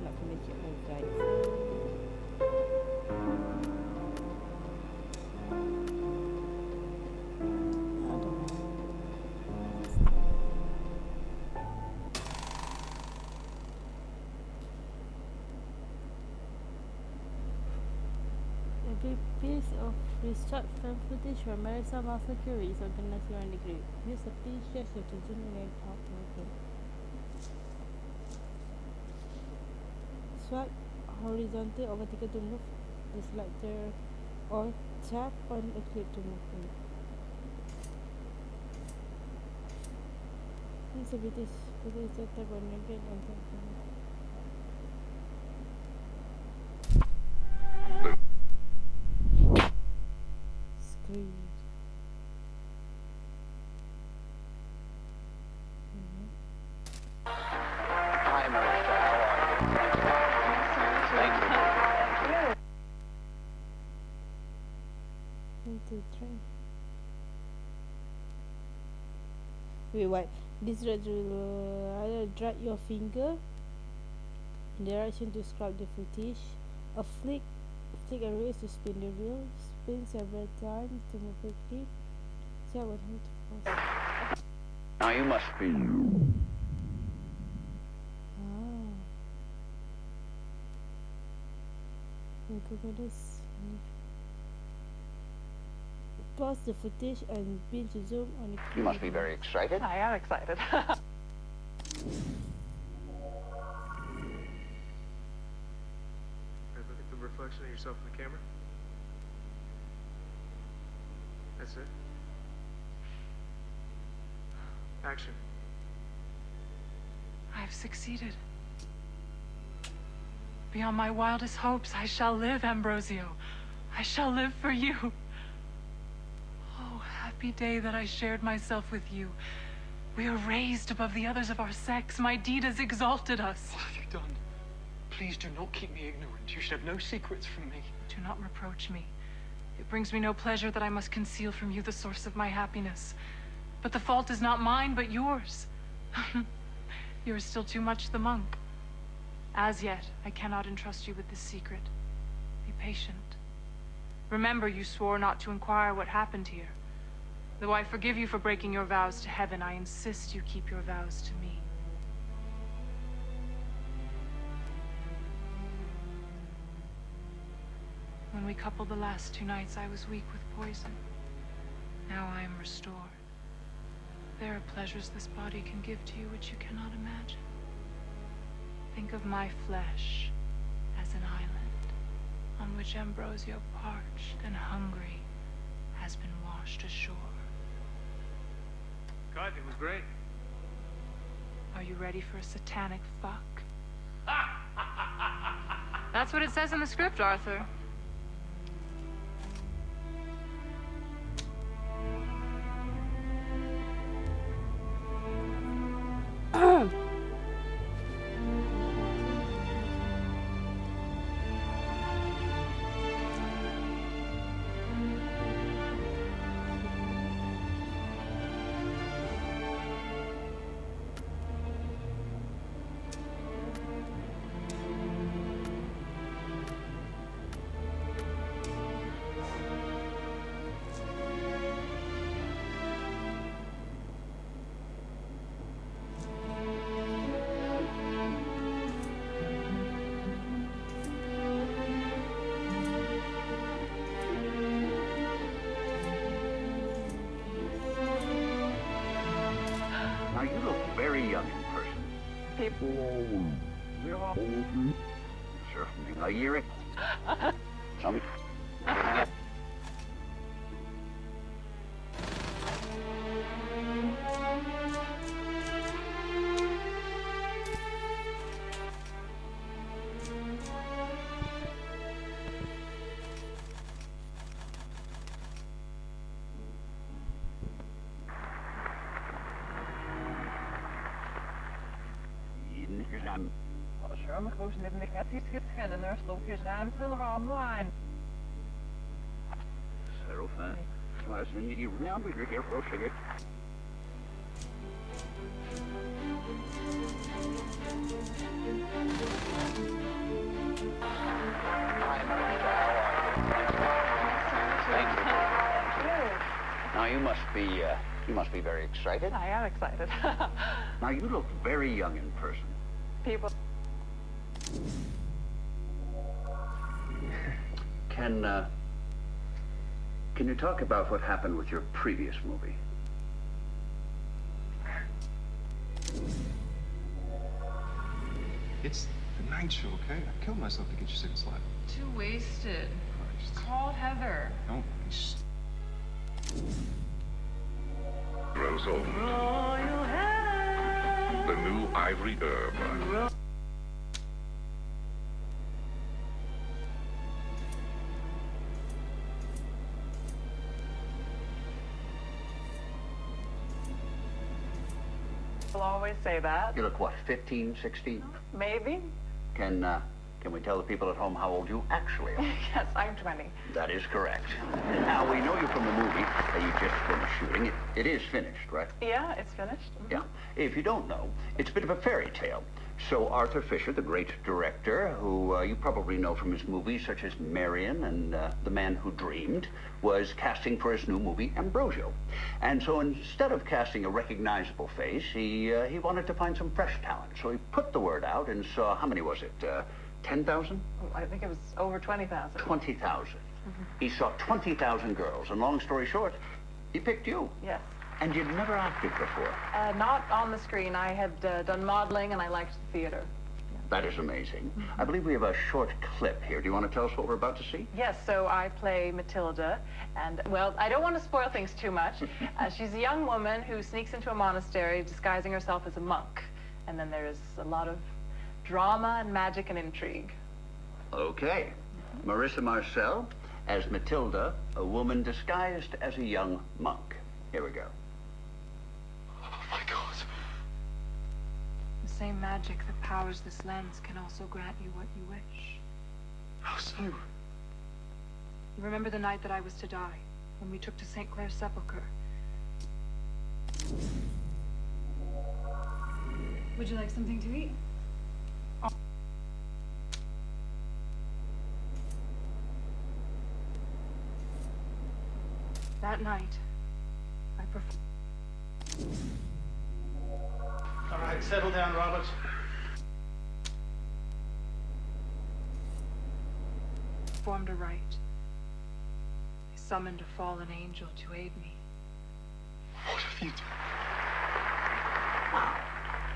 nak kena check my guide. Every piece of restored film footage from Marisa Muscle Curie is organized around the grid. Use a pinch gesture to zoom in and out movement. Swipe horizontal over ticker to move the selector or tap on a clip to move it. Use a British tap on the grid and tap on it. Screen. Hi, Marissa. How are you? Thank you. 1, 2, 3. Wait, what? This drag your finger in the direction to scrub the footage. A flick and release to spin the wheel. Spin several times to move quickly. See what how to pause. Now you must be. Look at this. Pause the footage and pinch zoom on the You must be very excited. I am excited. Look at the reflection of yourself in the camera. That's it. Action. I've succeeded. Beyond my wildest hopes, I shall live, Ambrosio. I shall live for you. Oh, happy day that I shared myself with you. We are raised above the others of our sex. My deed has exalted us. What have you done? Please do not keep me ignorant. You should have no secrets from me. Do not reproach me. It brings me no pleasure that I must conceal from you the source of my happiness. But the fault is not mine, but yours. You are still too much the monk. As yet, I cannot entrust you with this secret. Be patient. Remember, you swore not to inquire what happened here. Though I forgive you for breaking your vows to heaven, I insist you keep your vows to me. When we coupled the last 2 nights, I was weak with poison. Now I am restored. There are pleasures this body can give to you which you cannot imagine. Think of my flesh as an island on which Ambrosio, parched and hungry, has been washed ashore. Cut, it was great. Are you ready for a satanic fuck? That's what it says in the script, Arthur. Now you look very young in person. Certainly. A year. Some. I'm close to the catfish and the nurse located and fill around line. Settle fine. Last thing you remember, you're here for a cigarette. Thank you. Now you must be very excited. I am excited. Now you look very young in person. People. Can you talk about what happened with your previous movie? It's the night show, okay? I killed myself to get you sick and slap. Too wasted. Christ. Call Heather. Don't be Rosal. The new ivory herb. Will always say that. You look, what, 15, 16? Maybe. Can we tell the people at home how old you actually are? Yes, I'm 20. That is correct. Now, we know you from the movie that you just finished shooting. It is finished, right? Yeah, it's finished. Yeah. If you don't know, it's a bit of a fairy tale. So Arthur Fisher, the great director, who you probably know from his movies such as Marion and The Man Who Dreamed, was casting for his new movie, Ambrosio. And so instead of casting a recognizable face, he wanted to find some fresh talent. So he put the word out and saw, how many was it, 10,000? I think it was over 20,000. 20,000. He saw 20,000 girls, and long story short, he picked you. Yes. And you'd never acted before. Not on the screen. I had done modeling and I liked theater. That is amazing. I believe we have a short clip here. Do you want to tell us what we're about to see? Yes, so I play Matilda, and, well, I don't want to spoil things too much. She's a young woman who sneaks into a monastery disguising herself as a monk. And then there's a lot of drama and magic and intrigue. Okay. Marissa Marcel as Matilda, a woman disguised as a young monk. Here we go. Oh my God. The same magic that powers this lens can also grant you what you wish. How so? You remember the night that I was to die, when we took to St. Clair's sepulchre? Would you like something to eat? That night, I All right, settle down, Robert. performed a rite. I summoned a fallen angel to aid me. What have you done? Wow.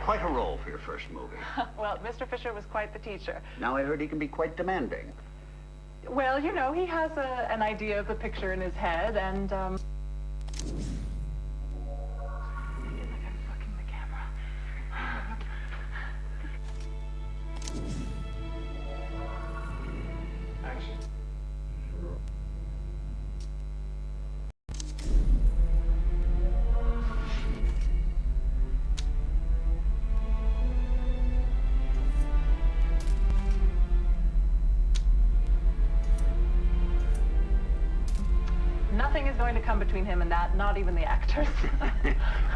Quite a role for your first movie. Well, Mr. Fisher was quite the teacher. Now I heard he can be quite demanding. Well, you know, he has an idea of the picture in his head, and, I feel like I'm fucking the camera. Action. Nothing is going to come between him and that, not even the actors.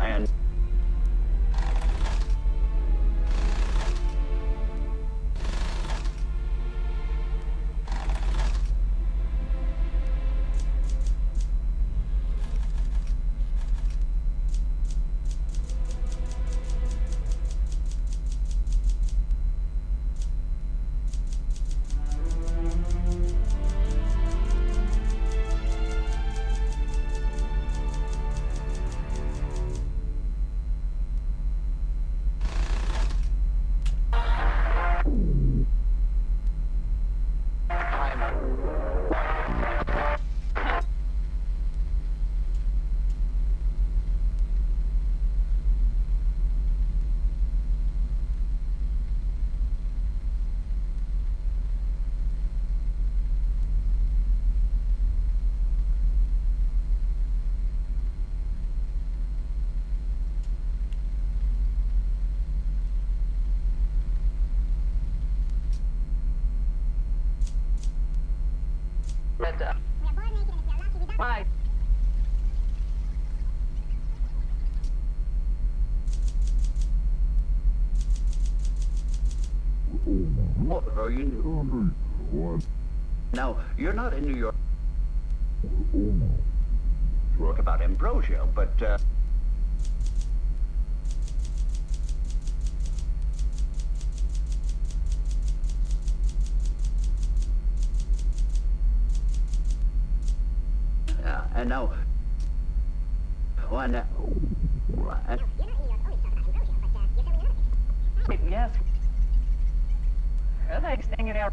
And What are you doing? What? Now, you're not in New York. Talk about Ambrosio, but, yeah, and now, and, Yes. Are they staying in our...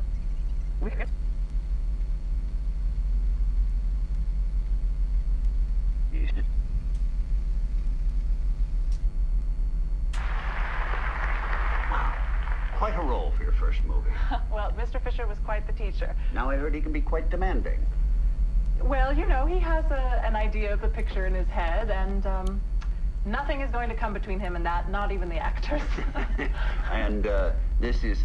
quite a role for your first movie. Well, Mr. Fisher was quite the teacher. Now I heard he can be quite demanding. Well, you know, he has an idea of the picture in his head, and nothing is going to come between him and that, not even the actors. And this is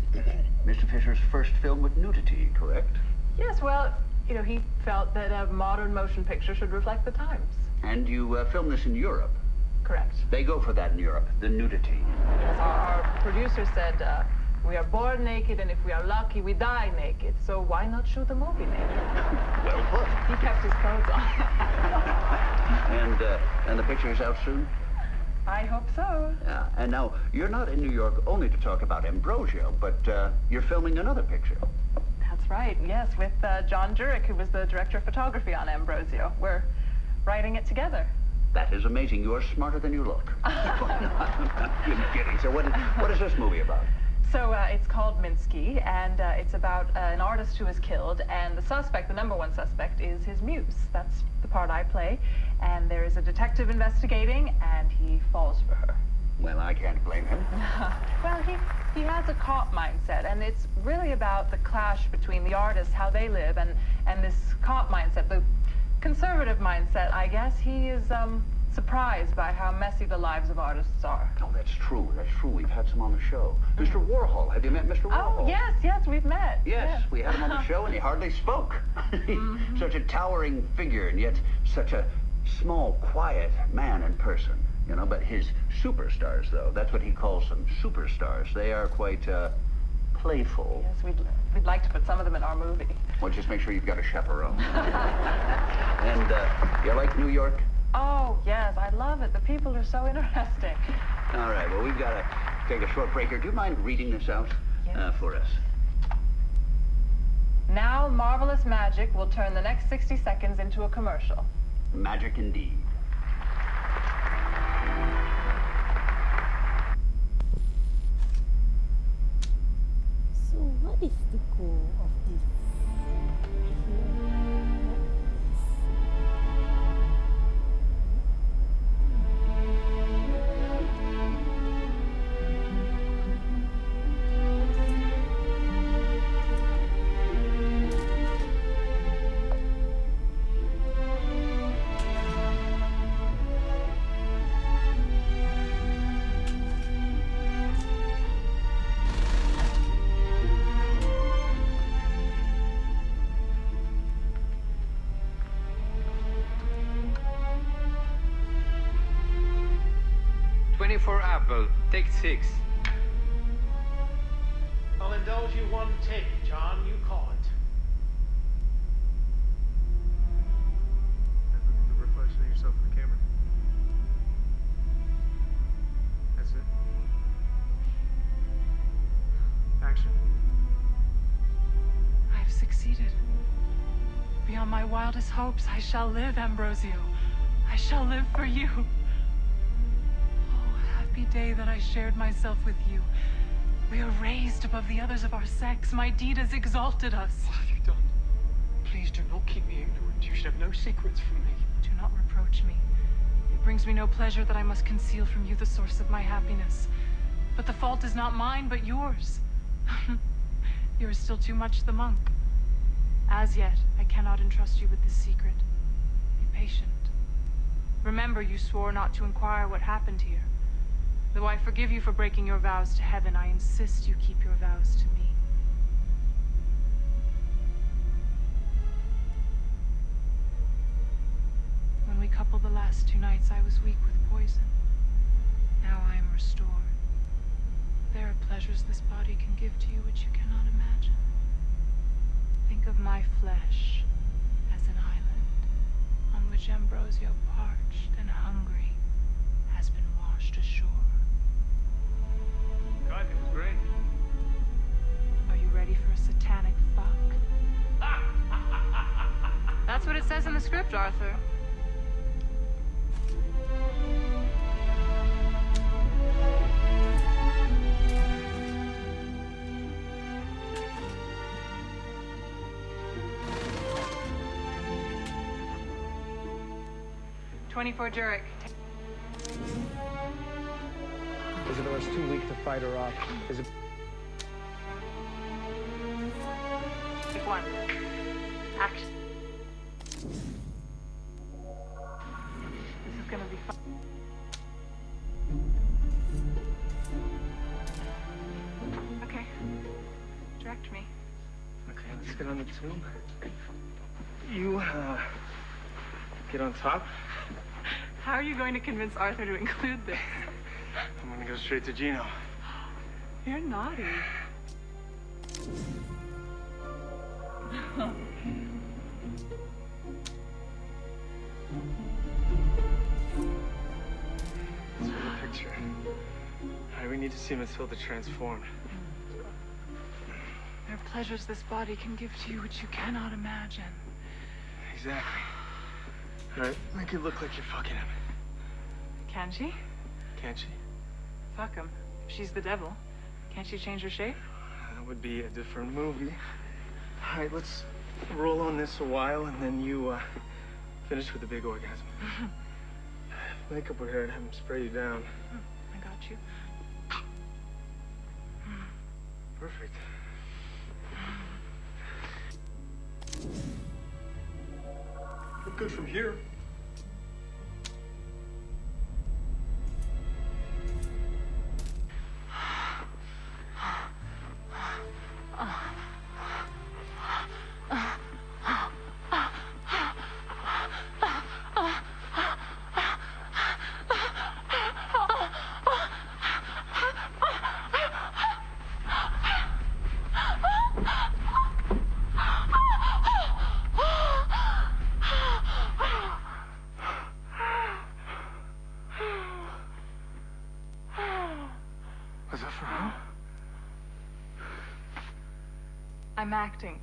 Mr. Fisher's first film with nudity, correct? Yes, well, you know, he felt that a modern motion picture should reflect the times. And you filmed this in Europe. Correct. They go for that in Europe, the nudity. Yes, our producer said, we are born naked, and if we are lucky, we die naked. So why not shoot the movie naked? Well put. He kept his clothes on. And the picture's out soon? I hope so. Yeah, and now, you're not in New York only to talk about Ambrosio, but you're filming another picture. That's right, yes, with John Jurek, who was the director of photography on Ambrosio. We're writing it together. That is amazing. You are smarter than you look. I'm kidding. So what is this movie about? So it's called Minsky, and it's about an artist who is killed, and the suspect, the number one suspect, is his muse. That's the part I play. And there is a detective investigating, and he falls for her. Well, I can't blame him. Well, he has a cop mindset, and it's really about the clash between the artists, how they live, and this cop mindset, the conservative mindset, I guess. He is surprised by how messy the lives of artists are. Oh, that's true. That's true. We've had some on the show. Mr. Warhol. Have you met Mr. Warhol? Oh, yes, we've met. Yes, we had him on the show, and he hardly spoke. Such a towering figure, and yet such a small, quiet man in person. You know, but his superstars, though, that's what he calls them, superstars. They are quite playful. Yes, we'd like to put some of them in our movie. Well, just make sure you've got a chaperone. And you like New York? Oh, yes, I love it. The people are so interesting. All right, well, we've got to take a short break here. Do you mind reading this out for us? Now, marvelous magic will turn the next 60 seconds into a commercial. Magic indeed. So what is the goal of this? For Apple, take 6. I'll indulge you one take, John. You call it. And look at the reflection of yourself in the camera. That's it. Action. I have succeeded. Beyond my wildest hopes, I shall live, Ambrosio. I shall live for you. Day that I shared myself with you. We are raised above the others of our sex. My deed has exalted us. What have you done? Please do not keep me ignorant. You should have no secrets from me. Do not reproach me. It brings me no pleasure that I must conceal from you the source of my happiness. But the fault is not mine, but yours. You are still too much the monk. As yet, I cannot entrust you with this secret. Be patient. Remember, you swore not to inquire what happened here. Though I forgive you for breaking your vows to heaven, I insist you keep your vows to me. When we coupled the last 2 nights, I was weak with poison. Now I am restored. There are pleasures pleasures this body can give to you which you cannot imagine. Think of my flesh as an island on which Ambrosio, parched and hungry, has been washed ashore. God, it was great. Are you ready for a satanic fuck? That's what it says in the script, Arthur. "24 Jurek. Isabella's too weak to fight her off. Take one. Action. This is gonna be fun. Okay. Direct me. Okay, let's get on the tube. You, get on top. How are you going to convince Arthur to include this? I'm gonna go straight to Gino. You're naughty. Let's get a picture. All right, we need to see Matilda transformed. There are pleasures this body can give to you which you cannot imagine. Exactly. All right, make it look like you're fucking him. Can she? Can't she? Fuck him. If she's the devil, can't she change her shape? That would be a different movie. All right, let's roll on this a while, and then you, finish with a big orgasm. Make up her hair and have him spray you down. I got you. Perfect. Look good from here. Was that for her? I'm acting.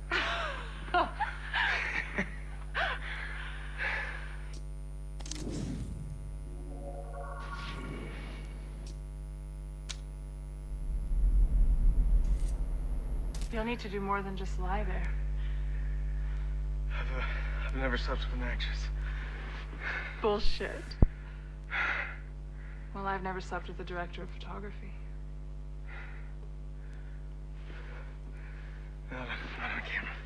You'll need to do more than just lie there. I've never slept with an actress. Bullshit. Well, I've never slept with the director of photography. Not on camera.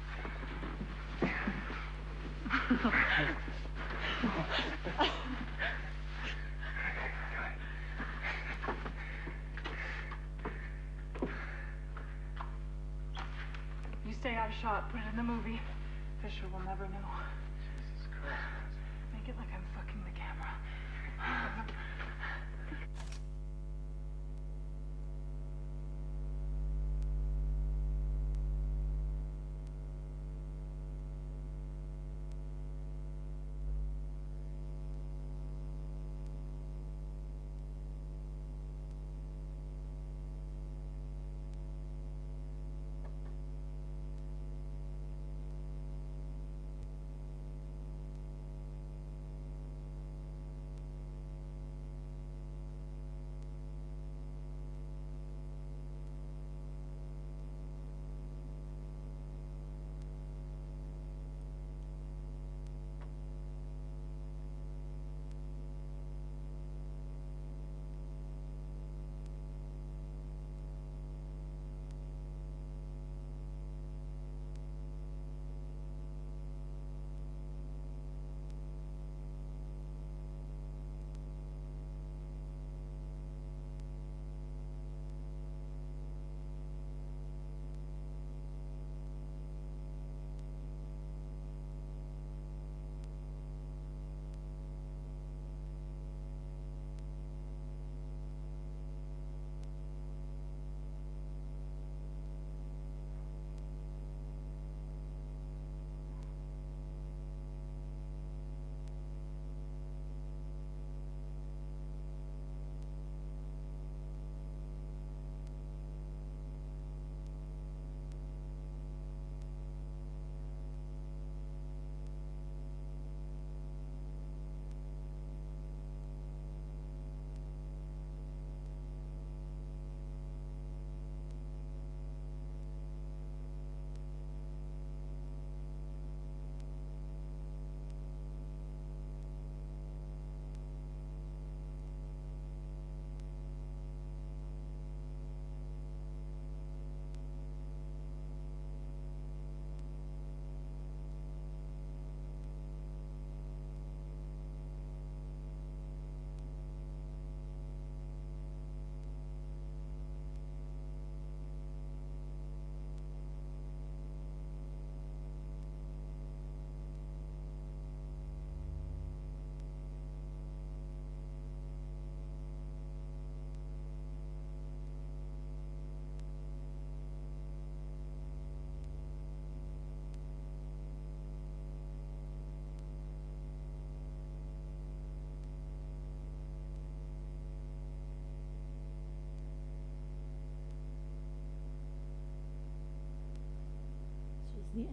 You stay out of shot, put it in the movie. Fisher will never know. Jesus Christ. Make it like I'm fucking the camera.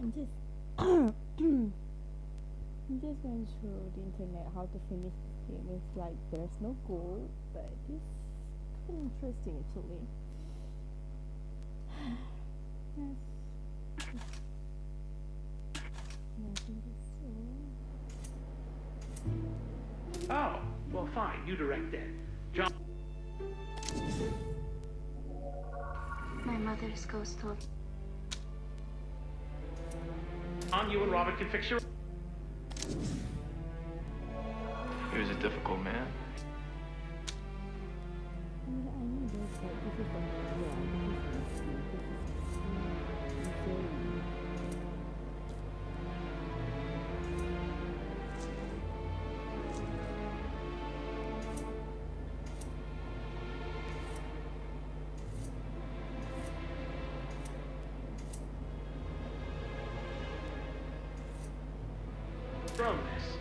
I'm just I'm just going through the internet how to finish this game. It's like there's no goal, but it's kind of interesting actually. Yes. I think it's Oh, well, fine. You direct it. John. My mother's ghost told John, you and Robert can fix your. He was a difficult man. I know there's like this is the yeah, this is From this.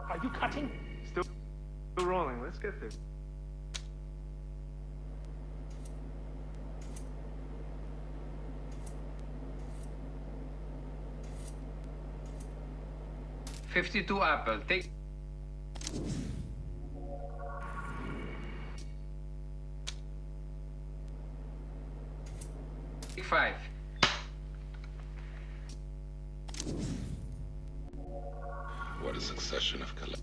Are you cutting? Still rolling. Let's get there. $52 apple. Take. Take 5. What a succession of collapse.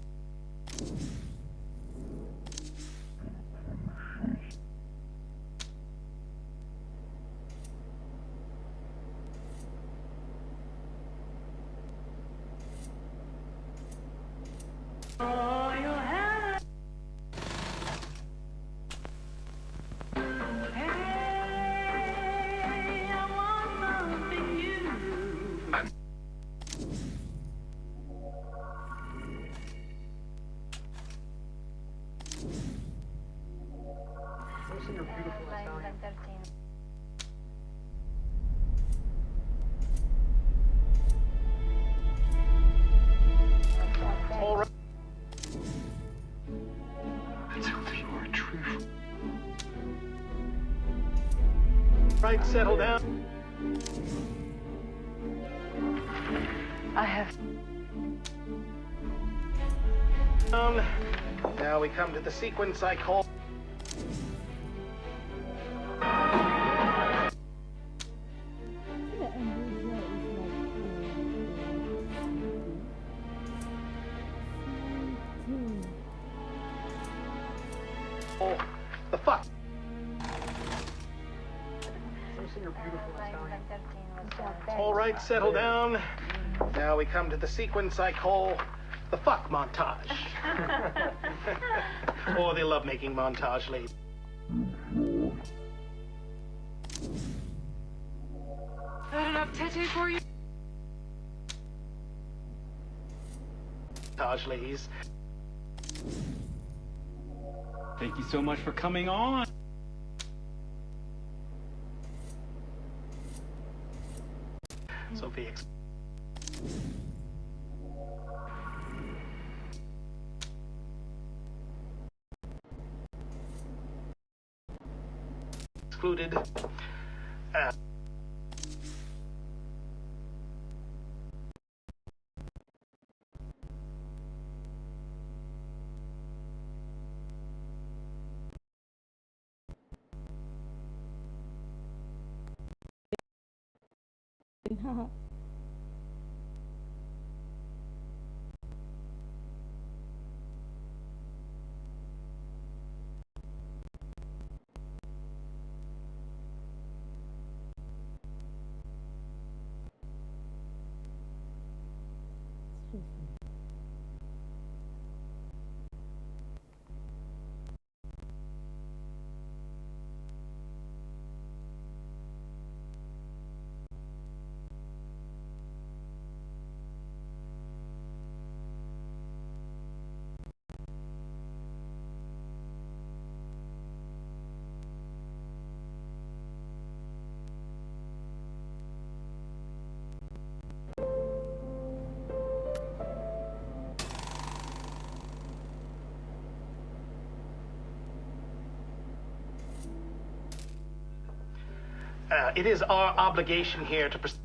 Right, settle down. I have. Now we come to the sequence I call. the ambrosia is like Oh, the fuck? All right, settle down. Now we come to the sequence I call the fuck montage. Or the lovemaking montage, lady. That enough tete for you? Montage, ladies. Thank you so much for coming on. Sophie. Excluded. haha. It is our obligation here to proceed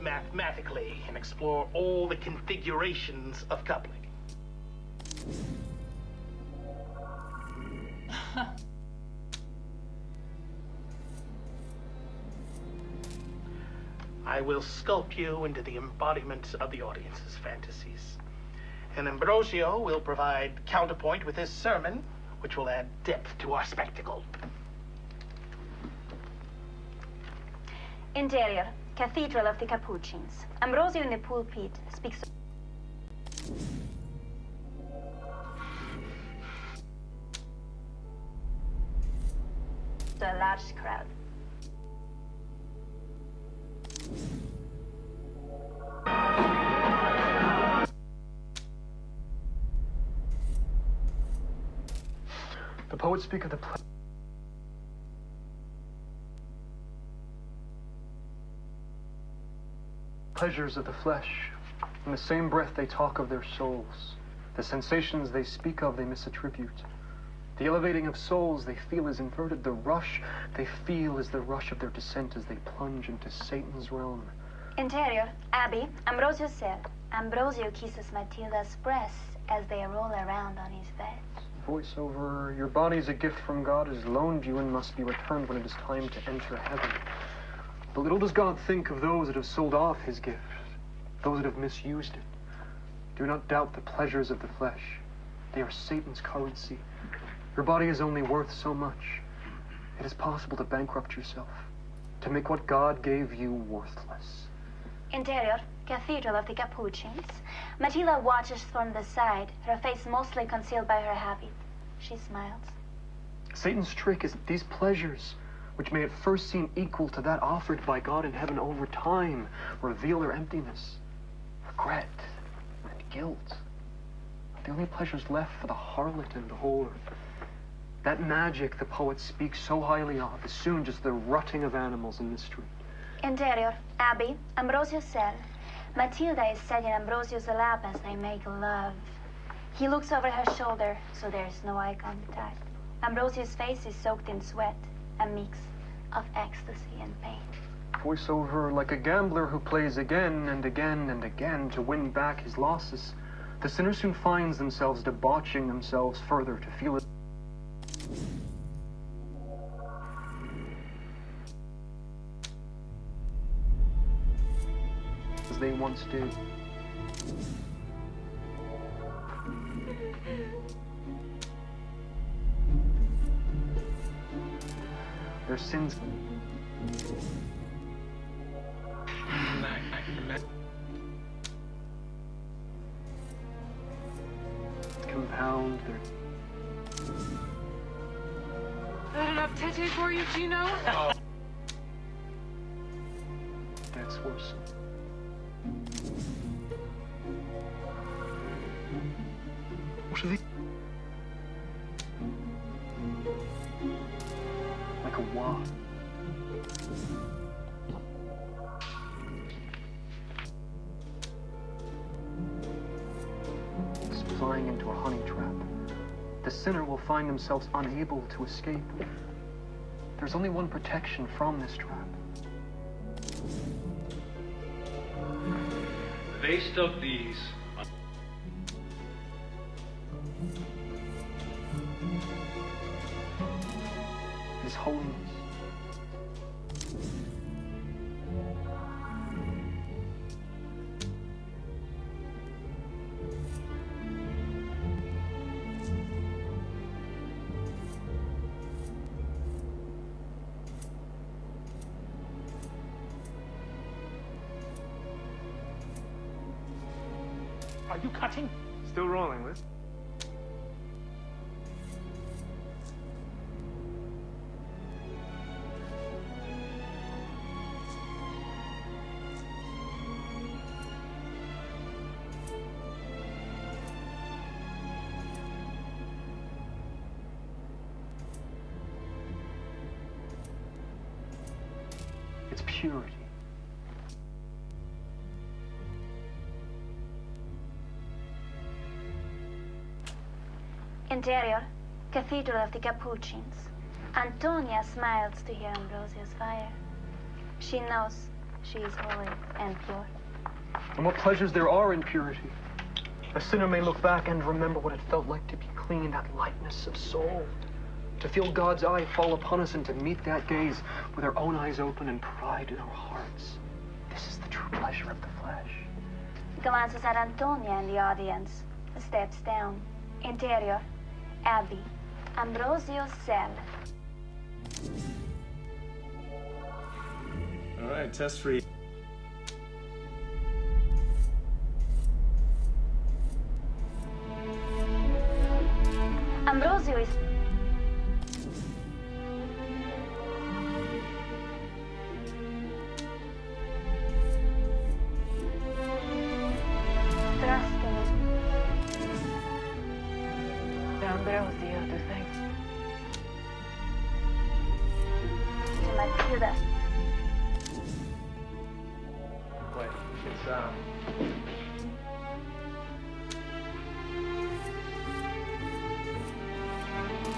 mathematically and explore all the configurations of coupling. I will sculpt you into the embodiment of the audience's fantasies. And Ambrosio will provide counterpoint with his sermon, which will add depth to our spectacle. Interior, Cathedral of the Capuchins. Ambrosio in the pulpit speaks to a large crowd. The poets speak of the pleasures of the flesh. In the same breath they talk of their souls. The sensations they speak of they misattribute. The elevating of souls they feel is inverted. The rush they feel is the rush of their descent as they plunge into Satan's realm. Interior, Abbey, Ambrosio's cell. Ambrosio kisses Matilda's breasts as they roll around on his bed. Voiceover, your body is a gift from God, is loaned you and must be returned when it is time to enter heaven. But little does God think of those that have sold off his gift, those that have misused it. Do not doubt the pleasures of the flesh. They are Satan's currency. Your body is only worth so much. It is possible to bankrupt yourself, to make what God gave you worthless. Interior, Cathedral of the Capuchins. Matilda watches from the side, her face mostly concealed by her habit. She smiles. Satan's trick is that these pleasures, which may at first seem equal to that offered by God in heaven, over time reveal their emptiness, regret, and guilt. The only pleasures left for the harlot and the whore. That magic the poets speak so highly of is soon just the rutting of animals in the street. Interior, Abbey, Ambrosio's cell. Matilda is sat in Ambrosio's lap as they make love. He looks over her shoulder, so there is no eye contact. Ambrosio's face is soaked in sweat, a mix of ecstasy and pain. Voiceover, like a gambler who plays again and again and again to win back his losses, the sinner soon finds themselves debauching themselves further to feel it as they once did. Their sins compound their... That enough tete for you, Gino? That's worse. What are they? Like a wad. It's flying into a honey trap. The sinner will find themselves unable to escape. There's only one protection from this trap. They stuck these on His holiness. Are you cutting? Still rolling, Liz. purity. Interior, Cathedral of the Capuchins. Antonia smiles to hear Ambrosio's fire. She knows she is holy and pure. And what pleasures there are in purity. A sinner may look back and remember what it felt like to be clean, that lightness of soul. To feel God's eye fall upon us and to meet that gaze with our own eyes open and pride in our hearts. This is the true pleasure of the flesh. Glances at Antonia in the audience. Steps down. Interior, Abbey, Ambrosio's cell. All right, test read. Ambrosio is... thrusting Ambrosio, do thanks. to Matilda. Wait, it's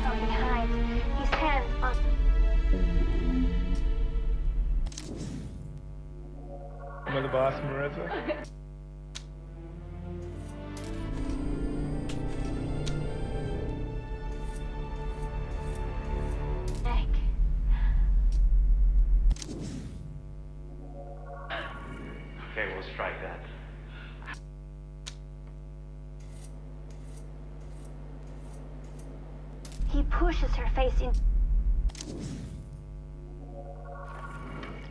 From behind, his hand on... I'm the boss, Marissa. neck. Okay, we'll strike that. He pushes her face in.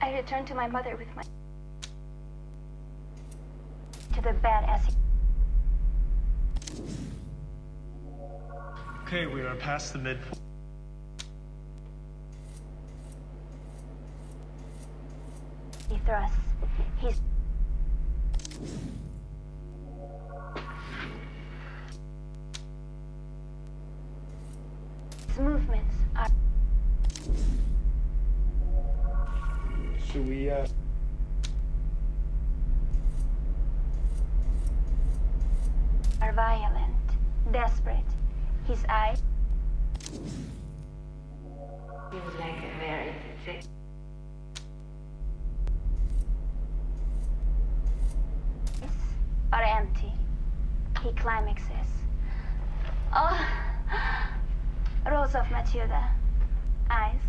I return to my mother with my... to the bed as he... Okay, we are past the midpoint. He thrusts. His... His movements are... Should we, are violent, desperate. His eyes Seems like a very sick. are empty. He climaxes. Oh, Rose of Matilda. Eyes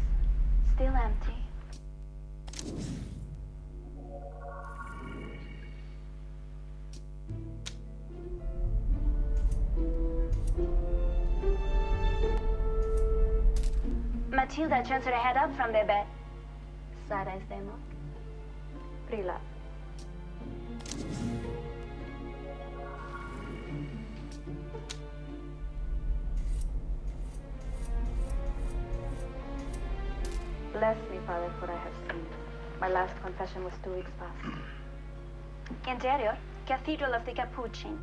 still empty. Matilda turns her head up from the bed. Side eyes they look. Pre-love. Bless me, Father, for I have sinned. My last confession was 2 weeks past. Interior, Cathedral of the Capuchin.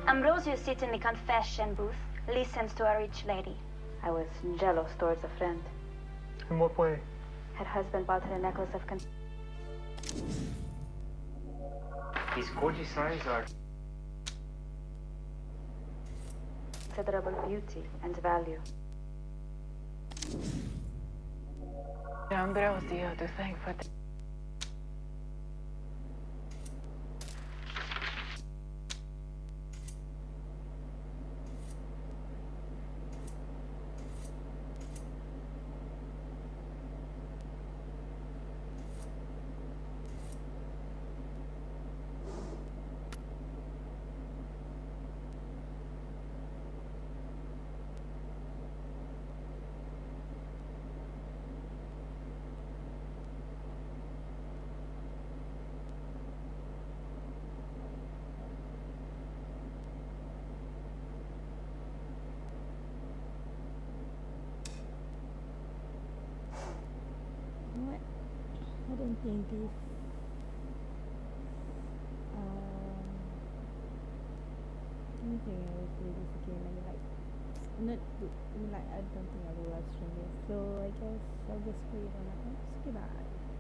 Ambrosio sits in the confession booth, listens to a rich lady. I was jealous towards a friend. In what way? Her husband bought her a necklace of These courtesans are... considerable beauty and value. Ambrosio, do thank for the... What? I don't think this. play this again. I mean, like, not, I mean, like, I don't think I will live stream this. So I guess I'll just play it on my own. Goodbye.